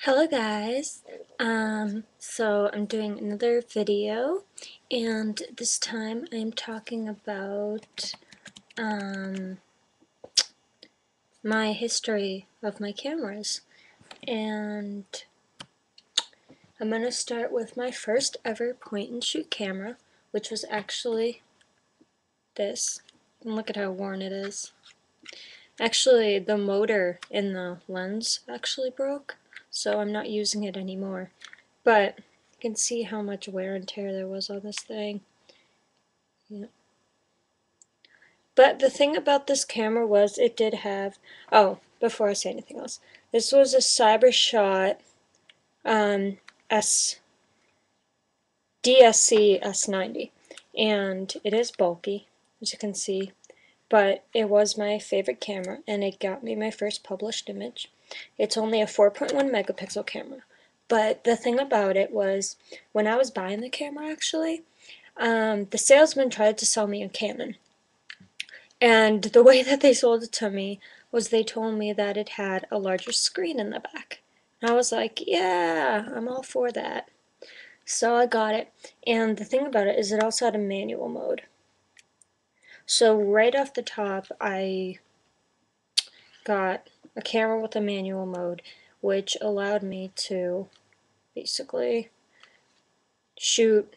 Hello guys, so I'm doing another video, and this time I'm talking about my history of my cameras, and I'm going to start with my first ever point and shoot camera, which was actually this, and look at how worn it is. Actually, the motor in the lens actually broke, so I'm not using it anymore. But you can see how much wear and tear there was on this thing. Yeah. But the thing about this camera was it did have, oh, before I say anything else, this was a CyberShot S DSC S90, and it is bulky, as you can see, but it was my favorite camera, and it got me my first published image. It's only a 4.1 megapixel camera, but the thing about it was, when I was buying the camera actually, the salesman tried to sell me a Canon. And the way that they sold it to me was they told me that it had a larger screen in the back. And I was like, yeah, I'm all for that. So I got it. And the thing about it is it also had a manual mode. So right off the top, I got a camera with a manual mode, which allowed me to basically shoot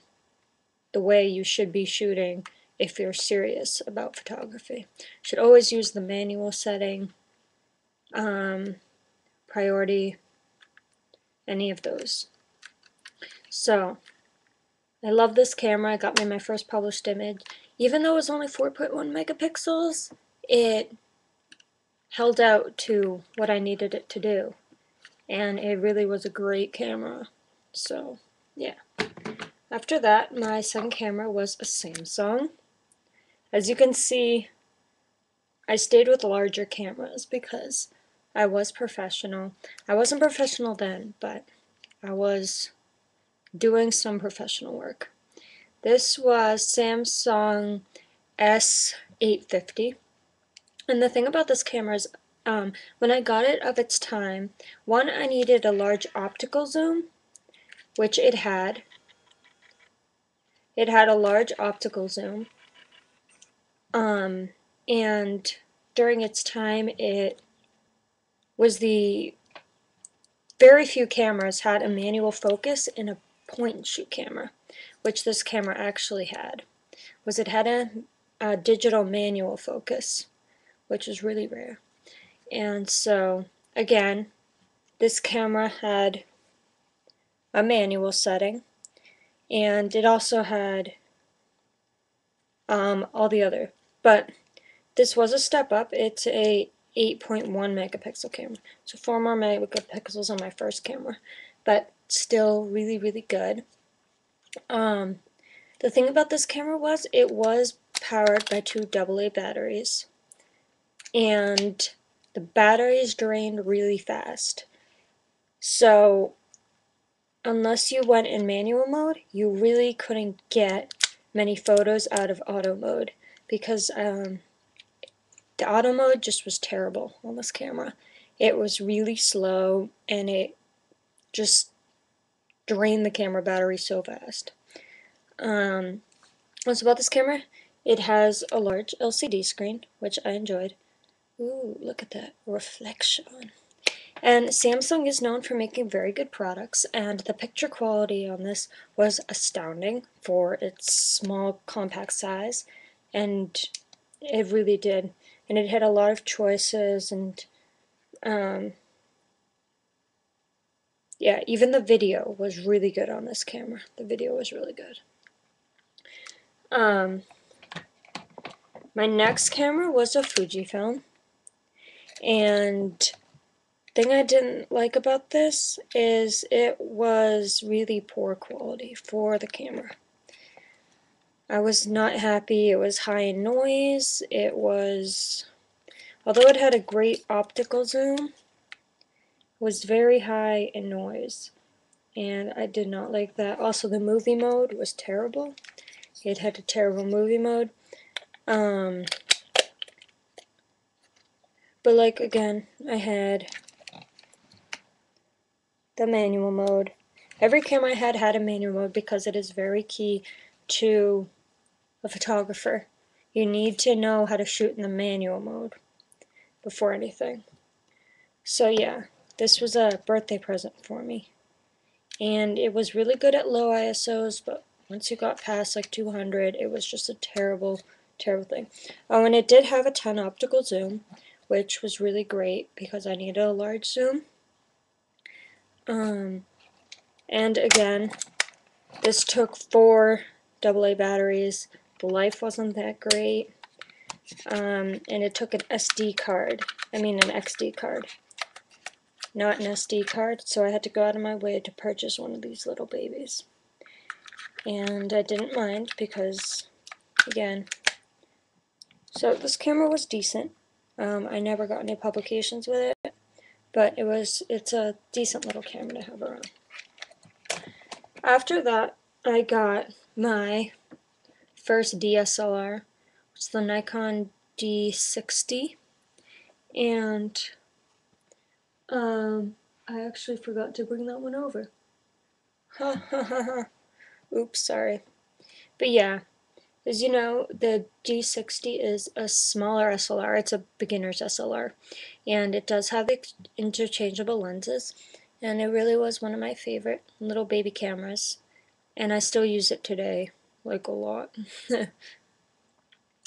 the way you should be shooting if you're serious about photography. You should always use the manual setting, priority, any of those. So I love this camera. It got me my first published image. Even though it was only 4.1 megapixels, it held out to what I needed it to do. And it really was a great camera. So, yeah. After that, my second camera was a Samsung. As you can see, I stayed with larger cameras because I was professional. I wasn't professional then, but I was doing some professional work. This was Samsung S850. And the thing about this camera is, when I got it of its time, one, I needed a large optical zoom, which it had. It had a large optical zoom. And during its time, it was the very few cameras had a manual focus and a point and shoot camera, which this camera actually had. It had a digital manual focus, which is really rare. And so, again, this camera had a manual setting, and it also had all the other. But this was a step up. It's a 8.1 megapixel camera, so 4 more megapixels on my first camera, but still really, really good. The thing about this camera was it was powered by two AA batteries, and the batteries drained really fast. So unless you went in manual mode, you really couldn't get many photos out of auto mode, because the auto mode just was terrible on this camera. It was really slow, and it just drained the camera battery so fast. What's about this camera? It has a large LCD screen, which I enjoyed. Ooh, look at that reflection. And Samsung is known for making very good products, and the picture quality on this was astounding for its small, compact size, and it really did. And it had a lot of choices, and yeah, even the video was really good on this camera. The video was really good. My next camera was a Fujifilm, and thing I didn't like about this is it was really poor quality for the camera. I was not happy. It was high in noise. It was, although it had a great optical zoom, it was very high in noise, and I did not like that. Also, the movie mode was terrible. It had a terrible movie mode. But like, again, I had the manual mode. Every camera I had a manual mode because it is very key to a photographer. You need to know how to shoot in the manual mode before anything. So yeah, this was a birthday present for me. And it was really good at low ISOs, but once you got past like 200, it was just a terrible, terrible thing. Oh, and it did have a 10 optical zoom, which was really great because I needed a large zoom. And again, this took 4 AA batteries. The life wasn't that great. And it took an SD card. I mean an XD card. Not an SD card, so I had to go out of my way to purchase one of these little babies. And I didn't mind because, again, so this camera was decent. I never got any publications with it, but it's a decent little camera to have around. After that, I got my first DSLR, which is the Nikon D60, and I actually forgot to bring that one over. Ha ha ha ha. Oops, sorry. But yeah, as you know, the D60 is a smaller SLR. It's a beginner's SLR, and it does have interchangeable lenses, and it really was one of my favorite little baby cameras, and I still use it today, like a lot. And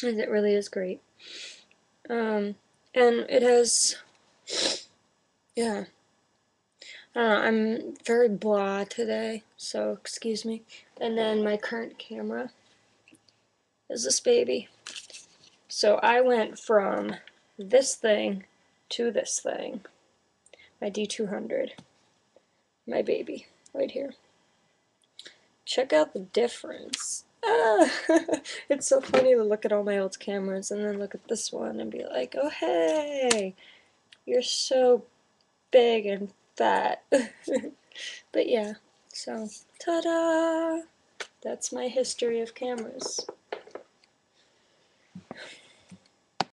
it really is great. And it has, yeah, I don't know, I'm very blah today, so excuse me. And then my current camera is this baby. So I went from this thing to this thing, my D200, my baby, right here. Check out the difference. Ah, it's so funny to look at all my old cameras and then look at this one and be like, oh hey, you're so big and fat. But yeah, so ta-da! That's my history of cameras.